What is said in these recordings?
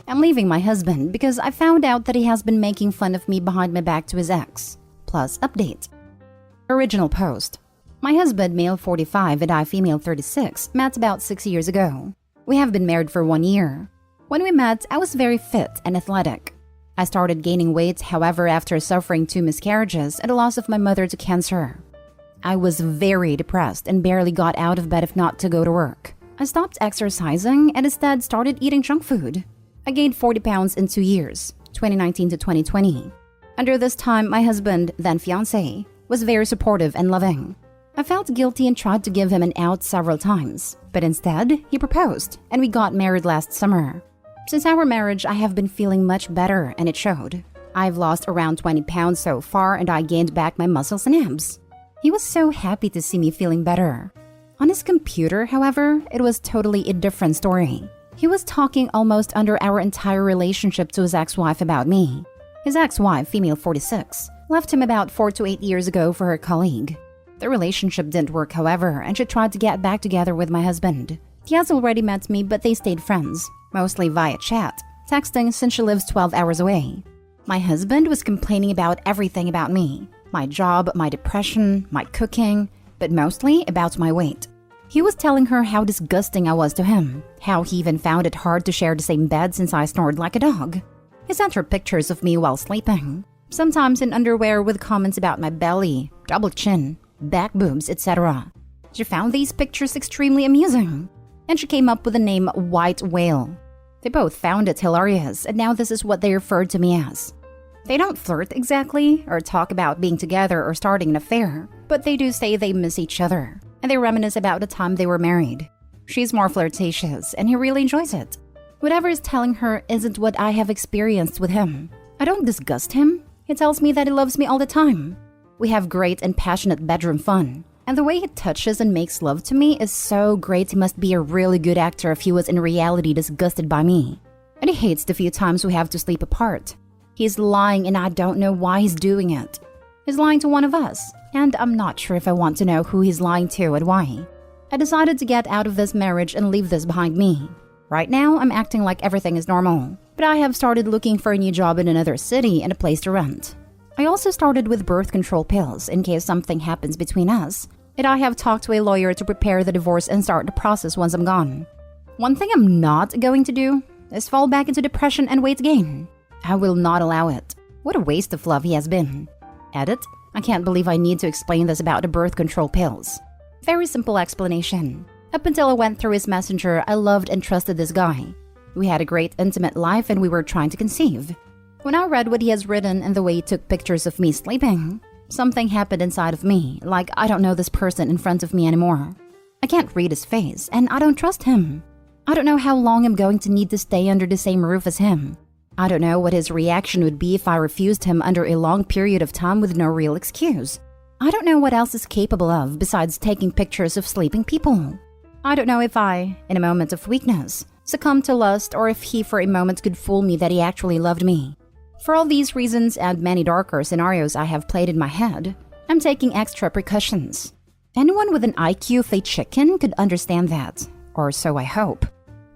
I'm leaving my husband because I found out that he has been making fun of me behind my back to his ex. Plus update. Original post. My husband, male 45 and I, female 36, met about 6 years ago. We have been married for 1 year. When we met, I was very fit and athletic. I started gaining weight, however, after suffering 2 miscarriages and the loss of my mother to cancer. I was very depressed and barely got out of bed if not to go to work. I stopped exercising and instead started eating junk food. I gained 40 pounds in 2 years, 2019 to 2020. Under this time, my husband, then fiancé, was very supportive and loving. I felt guilty and tried to give him an out several times, but instead, he proposed and we got married last summer. Since our marriage, I have been feeling much better and it showed. I've lost around 20 pounds so far and I gained back my muscles and abs. He was so happy to see me feeling better. On his computer, however, it was totally a different story. He was talking almost under our entire relationship to his ex-wife about me. His ex-wife, female 46, left him about 4 to 8 years ago for her colleague. The relationship didn't work, however, and she tried to get back together with my husband. He has already met me, but they stayed friends, mostly via chat, texting since she lives 12 hours away. My husband was complaining about everything about me. My job, my depression, my cooking, but mostly about my weight. He was telling her how disgusting I was to him, how he even found it hard to share the same bed since I snored like a dog. He sent her pictures of me while sleeping, sometimes in underwear with comments about my belly, double chin, back boobs, etc. She found these pictures extremely amusing, and she came up with the name White Whale. They both found it hilarious, and now this is what they referred to me as. They don't flirt exactly, or talk about being together or starting an affair, but they do say they miss each other, and they reminisce about the time they were married. She's more flirtatious, and he really enjoys it. Whatever is telling her isn't what I have experienced with him. I don't disgust him. He tells me that he loves me all the time. We have great and passionate bedroom fun, and the way he touches and makes love to me is so great. He must be a really good actor if he was in reality disgusted by me. And he hates the few times we have to sleep apart. He's lying and I don't know why he's doing it. He's lying to one of us, and I'm not sure if I want to know who he's lying to and why. I decided to get out of this marriage and leave this behind me. Right now, I'm acting like everything is normal, but I have started looking for a new job in another city and a place to rent. I also started with birth control pills in case something happens between us, and I have talked to a lawyer to prepare the divorce and start the process once I'm gone. One thing I'm not going to do is fall back into depression and weight gain. I will not allow it. What a waste of love he has been. Edit. I can't believe I need to explain this about the birth control pills. Very simple explanation. Up until I went through his messenger, I loved and trusted this guy. We had a great intimate life and we were trying to conceive. When I read what he has written and the way he took pictures of me sleeping, something happened inside of me, like I don't know this person in front of me anymore. I can't read his face and I don't trust him. I don't know how long I'm going to need to stay under the same roof as him. I don't know what his reaction would be if I refused him under a long period of time with no real excuse. I don't know what else is capable of besides taking pictures of sleeping people. I don't know if I, in a moment of weakness, succumb to lust or if he for a moment could fool me that he actually loved me. For all these reasons and many darker scenarios I have played in my head, I'm taking extra precautions. Anyone with an IQ of a chicken could understand that, or so I hope.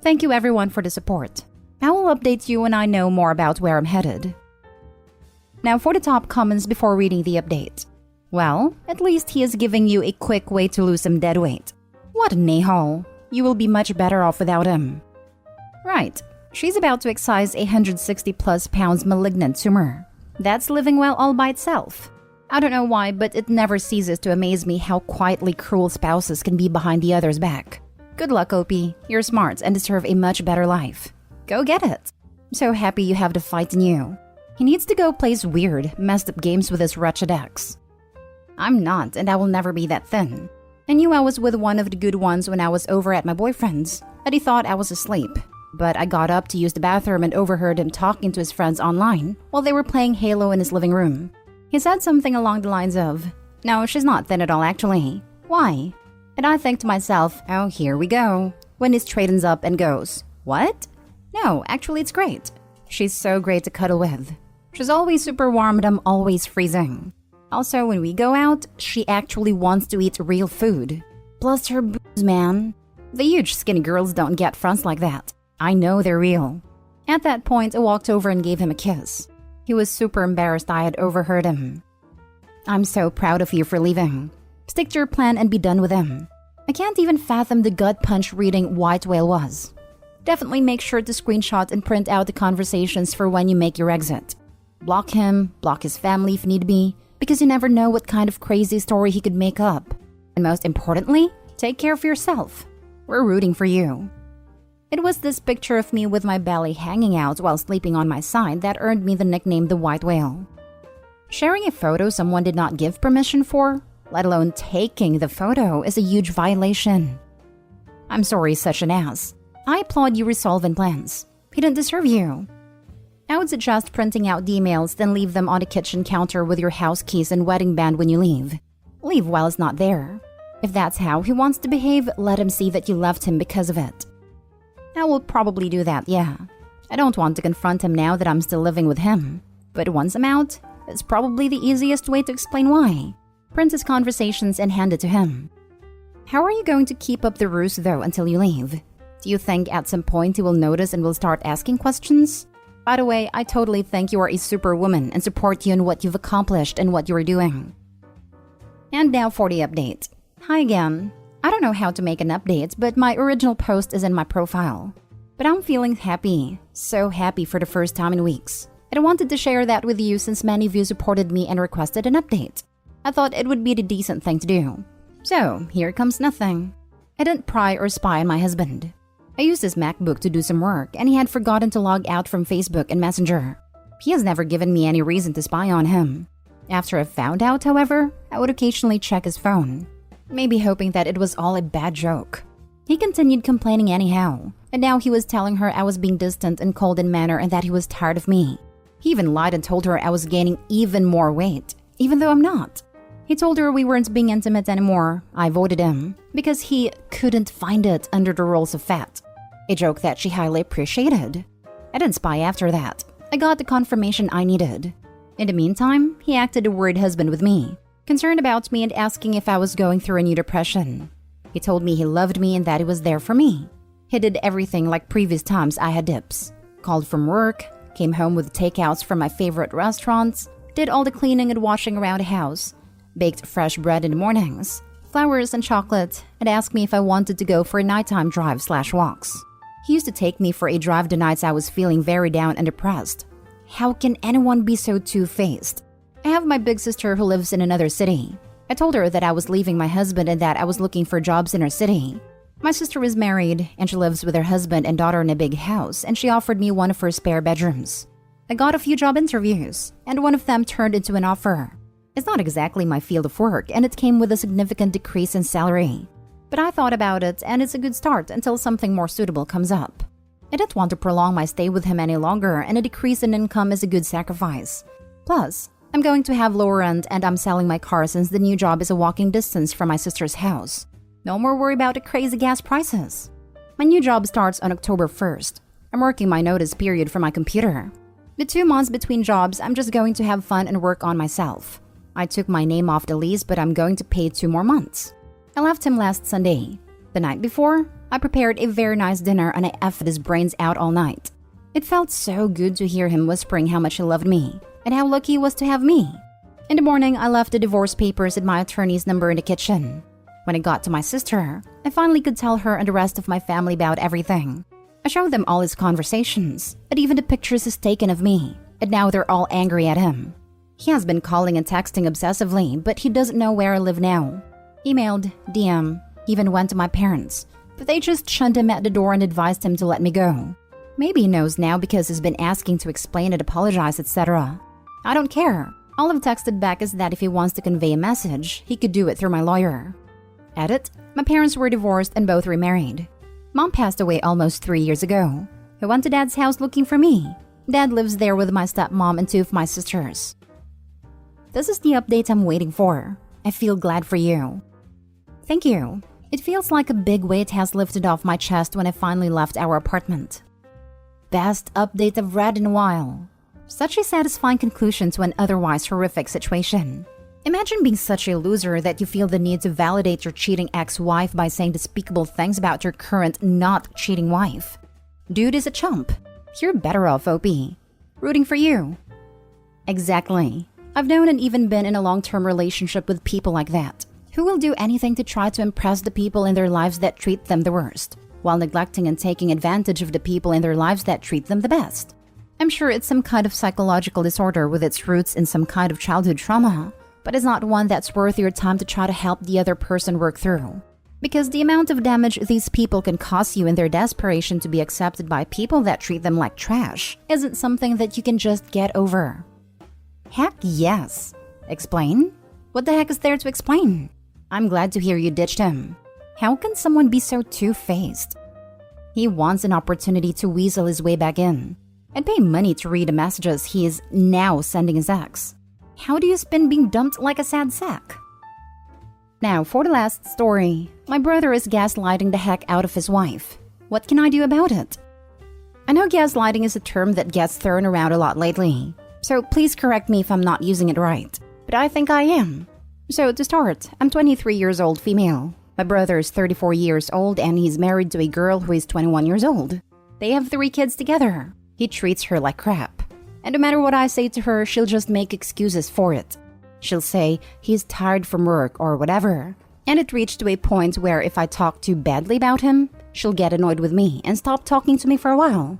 Thank you everyone for the support. I will update you when I know more about where I'm headed. Now for the top comments before reading the update. Well, at least he is giving you a quick way to lose some dead weight. What an a-hole. You will be much better off without him. Right, she's about to excise a 160 plus pounds malignant tumor. That's living well all by itself. I don't know why, but it never ceases to amaze me how quietly cruel spouses can be behind the other's back. Good luck, OP. You're smart and deserve a much better life. Go get it. I'm so happy you have the fight in you. He needs to go play weird, messed up games with his wretched ex. I'm not, and I will never be that thin. I knew I was with one of the good ones when I was over at my boyfriend's, and he thought I was asleep. But I got up to use the bathroom and overheard him talking to his friends online while they were playing Halo in his living room. He said something along the lines of, "No, she's not thin at all actually. Why?" And I think to myself, oh, here we go. When he straightens up and goes, "What? No, actually it's great. She's so great to cuddle with. She's always super warm and I'm always freezing. Also, when we go out, she actually wants to eat real food. Plus her boobs, man. The huge skinny girls don't get fronts like that. I know they're real." At that point, I walked over and gave him a kiss. He was super embarrassed I had overheard him. "I'm so proud of you for leaving. Stick to your plan and be done with him. I can't even fathom the gut punch reading white whale was. Definitely make sure to screenshot and print out the conversations for when you make your exit. Block him, block his family if need be, because you never know what kind of crazy story he could make up. And most importantly, take care of yourself. We're rooting for you." It was this picture of me with my belly hanging out while sleeping on my side that earned me the nickname the White Whale. Sharing a photo someone did not give permission for, let alone taking the photo, is a huge violation. I'm sorry, such an ass. I applaud you resolving plans. He didn't deserve you. I would suggest printing out the emails, then leave them on the kitchen counter with your house keys and wedding band when you leave. Leave while it's not there. If that's how he wants to behave, let him see that you left him because of it. I will probably do that, yeah. I don't want to confront him now that I'm still living with him. But once I'm out, it's probably the easiest way to explain why. Print his conversations and hand it to him. How are you going to keep up the ruse though until you leave? Do you think at some point he will notice and will start asking questions? By the way, I totally think you are a superwoman and support you in what you've accomplished and what you are doing. And now for the update. Hi again. I don't know how to make an update, but my original post is in my profile. But I'm feeling happy, so happy for the first time in weeks. And I wanted to share that with you since many of you supported me and requested an update. I thought it would be the decent thing to do. So, here comes nothing. I didn't pry or spy on my husband. I used his MacBook to do some work, and he had forgotten to log out from Facebook and Messenger. He has never given me any reason to spy on him. After I found out, however, I would occasionally check his phone, maybe hoping that it was all a bad joke. He continued complaining anyhow, and now he was telling her I was being distant and cold in manner and that he was tired of me. He even lied and told her I was gaining even more weight, even though I'm not. He told her we weren't being intimate anymore. I avoided him because he couldn't find it under the rolls of fat, a joke that she highly appreciated. I didn't spy after that. I got the confirmation I needed. In the meantime, he acted a worried husband with me, concerned about me and asking if I was going through a new depression. He told me he loved me and that he was there for me. He did everything like previous times I had dips. Called from work, came home with takeouts from my favorite restaurants, did all the cleaning and washing around the house, baked fresh bread in the mornings, flowers and chocolate, and asked me if I wanted to go for a nighttime drive/walks. He used to take me for a drive the nights I was feeling very down and depressed. How can anyone be so two-faced? I have my big sister who lives in another city. I told her that I was leaving my husband and that I was looking for jobs in her city. My sister is married and she lives with her husband and daughter in a big house, and she offered me one of her spare bedrooms. I got a few job interviews, and one of them turned into an offer. It's not exactly my field of work, and it came with a significant decrease in salary. But I thought about it, and it's a good start until something more suitable comes up. I didn't want to prolong my stay with him any longer, and a decrease in income is a good sacrifice. Plus, I'm going to have lower rent, and I'm selling my car since the new job is a walking distance from my sister's house. No more worry about the crazy gas prices. My new job starts on October 1st. I'm working my notice period for my computer. The 2 months between jobs, I'm just going to have fun and work on myself. I took my name off the lease, but I'm going to pay 2 more months. I left him last Sunday. The night before, I prepared a very nice dinner and I effed his brains out all night. It felt so good to hear him whispering how much he loved me and how lucky he was to have me. In the morning, I left the divorce papers and my attorney's number in the kitchen. When I got to my sister, I finally could tell her and the rest of my family about everything. I showed them all his conversations and even the pictures he's taken of me, and now they're all angry at him. He has been calling and texting obsessively, but he doesn't know where I live now. Emailed, DM, even went to my parents, but they just shunned him at the door and advised him to let me go. Maybe he knows now because he's been asking to explain and apologize, etc. I don't care. All I've texted back is that if he wants to convey a message, he could do it through my lawyer. Edit, my parents were divorced and both remarried. Mom passed away almost 3 years ago. I went to Dad's house looking for me. Dad lives there with my stepmom and 2 of my sisters. This is the update I'm waiting for. I feel glad for you. Thank you. It feels like a big weight has lifted off my chest when I finally left our apartment. Best update I've read in a while. Such a satisfying conclusion to an otherwise horrific situation. Imagine being such a loser that you feel the need to validate your cheating ex-wife by saying despicable things about your current not cheating wife. Dude is a chump. You're better off, OP. Rooting for you. Exactly. I've known and even been in a long-term relationship with people like that, who will do anything to try to impress the people in their lives that treat them the worst, while neglecting and taking advantage of the people in their lives that treat them the best. I'm sure it's some kind of psychological disorder with its roots in some kind of childhood trauma, but it's not one that's worth your time to try to help the other person work through. Because the amount of damage these people can cause you in their desperation to be accepted by people that treat them like trash isn't something that you can just get over. Heck yes. Explain? What the heck is there to explain? I'm glad to hear you ditched him. How can someone be so two-faced? He wants an opportunity to weasel his way back in and pay money to read the messages he is now sending his ex. How do you spin being dumped like a sad sack? Now, for the last story, my brother is gaslighting the heck out of his wife. What can I do about it? I know gaslighting is a term that gets thrown around a lot lately, so please correct me if I'm not using it right, but I think I am. So to start, I'm 23 years old female. My brother is 34 years old and he's married to a girl who is 21 years old. They have 3 kids together. He treats her like crap. And no matter what I say to her, she'll just make excuses for it. She'll say he's tired from work or whatever. And it reached to a point where if I talk too badly about him, she'll get annoyed with me and stop talking to me for a while.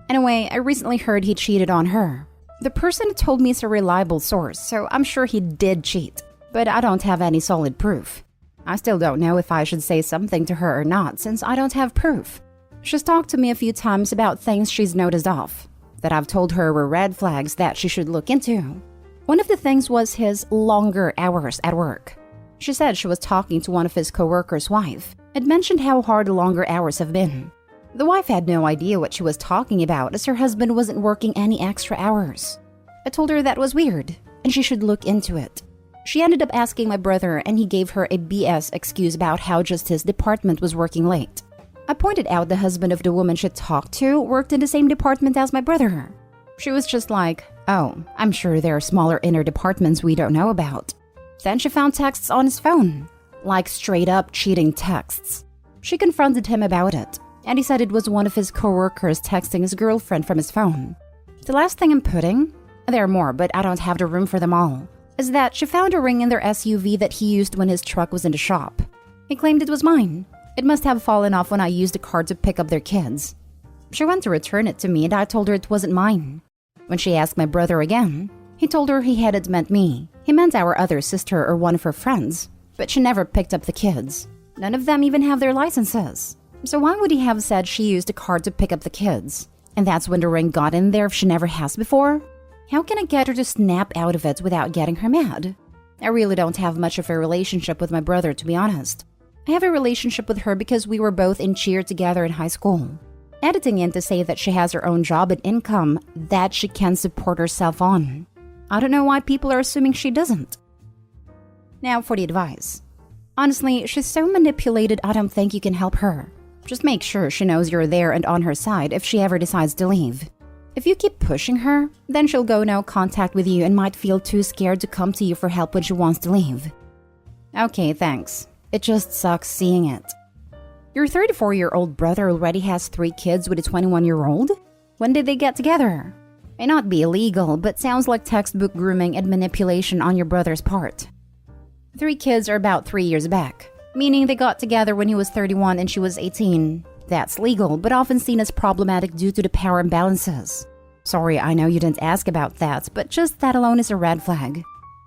Anyway, I recently heard he cheated on her. The person who told me is a reliable source, so I'm sure he did cheat. But I don't have any solid proof. I still don't know if I should say something to her or not since I don't have proof. She's talked to me a few times about things she's noticed off, that I've told her were red flags that she should look into. One of the things was his longer hours at work. She said she was talking to one of his coworkers' wife and mentioned how hard the longer hours have been. The wife had no idea what she was talking about as her husband wasn't working any extra hours. I told her that was weird and she should look into it. She ended up asking my brother and he gave her a BS excuse about how just his department was working late. I pointed out the husband of the woman she talked to worked in the same department as my brother. She was just like, oh, I'm sure there are smaller inner departments we don't know about. Then she found texts on his phone, like straight up cheating texts. She confronted him about it, and he said it was one of his coworkers texting his girlfriend from his phone. The last thing I'm putting, there are more but I don't have the room for them all, is that she found a ring in their SUV that he used when his truck was in the shop. He claimed it was mine. It must have fallen off when I used the car to pick up their kids. She went to return it to me and I told her it wasn't mine. When she asked my brother again, he told her he hadn't meant me. He meant our other sister or one of her friends, but she never picked up the kids. None of them even have their licenses. So why would he have said she used the car to pick up the kids? And that's when the ring got in there if she never has before? How can I get her to snap out of it without getting her mad? I really don't have much of a relationship with my brother, to be honest. I have a relationship with her because we were both in cheer together in high school. Editing in to say that she has her own job and income that she can support herself on. I don't know why people are assuming she doesn't. Now for the advice. Honestly, she's so manipulated I don't think you can help her. Just make sure she knows you're there and on her side if she ever decides to leave. If you keep pushing her, then she'll go no contact with you and might feel too scared to come to you for help when she wants to leave. Okay, thanks. It just sucks seeing it. Your 34-year-old brother already has 3 kids with a 21-year-old? When did they get together? May not be illegal, but sounds like textbook grooming and manipulation on your brother's part. 3 kids are about 3 years back, meaning they got together when he was 31 and she was 18. That's legal, but often seen as problematic due to the power imbalances. Sorry, I know you didn't ask about that, but just that alone is a red flag.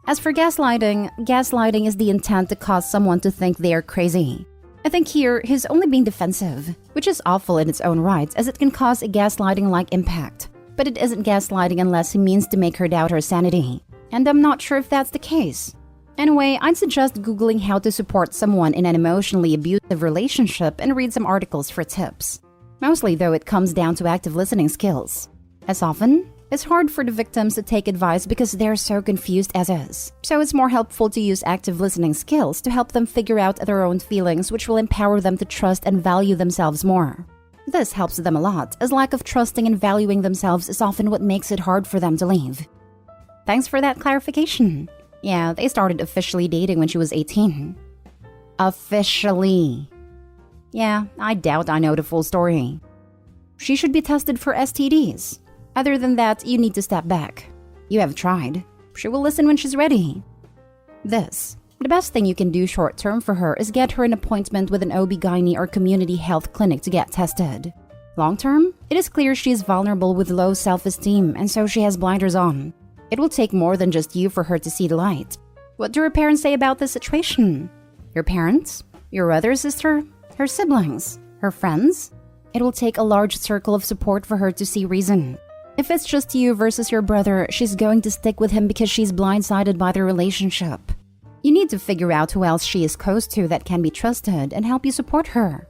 As for gaslighting is the intent to cause someone to think they are crazy. I think here, he's only being defensive, which is awful in its own right as it can cause a gaslighting-like impact. But it isn't gaslighting unless he means to make her doubt her sanity. And I'm not sure if that's the case. Anyway, I'd suggest Googling how to support someone in an emotionally abusive relationship and read some articles for tips. Mostly, though, it comes down to active listening skills. As often, it's hard for the victims to take advice because they're so confused as is. So it's more helpful to use active listening skills to help them figure out their own feelings, which will empower them to trust and value themselves more. This helps them a lot, as lack of trusting and valuing themselves is often what makes it hard for them to leave. Thanks for that clarification. Yeah, they started officially dating when she was 18. Officially. Yeah, I doubt I know the full story. She should be tested for STDs. Other than that, you need to step back. You have tried. She will listen when she's ready. The best thing you can do short-term for her is get her an appointment with an OB/GYN or community health clinic to get tested. Long-term, it is clear she is vulnerable with low self-esteem and so she has blinders on. It will take more than just you for her to see the light. What do her parents say about this situation? Your parents? Your other sister? Her siblings? Her friends? It will take a large circle of support for her to see reason. If it's just you versus your brother, she's going to stick with him because she's blindsided by their relationship. You need to figure out who else she is close to that can be trusted and help you support her.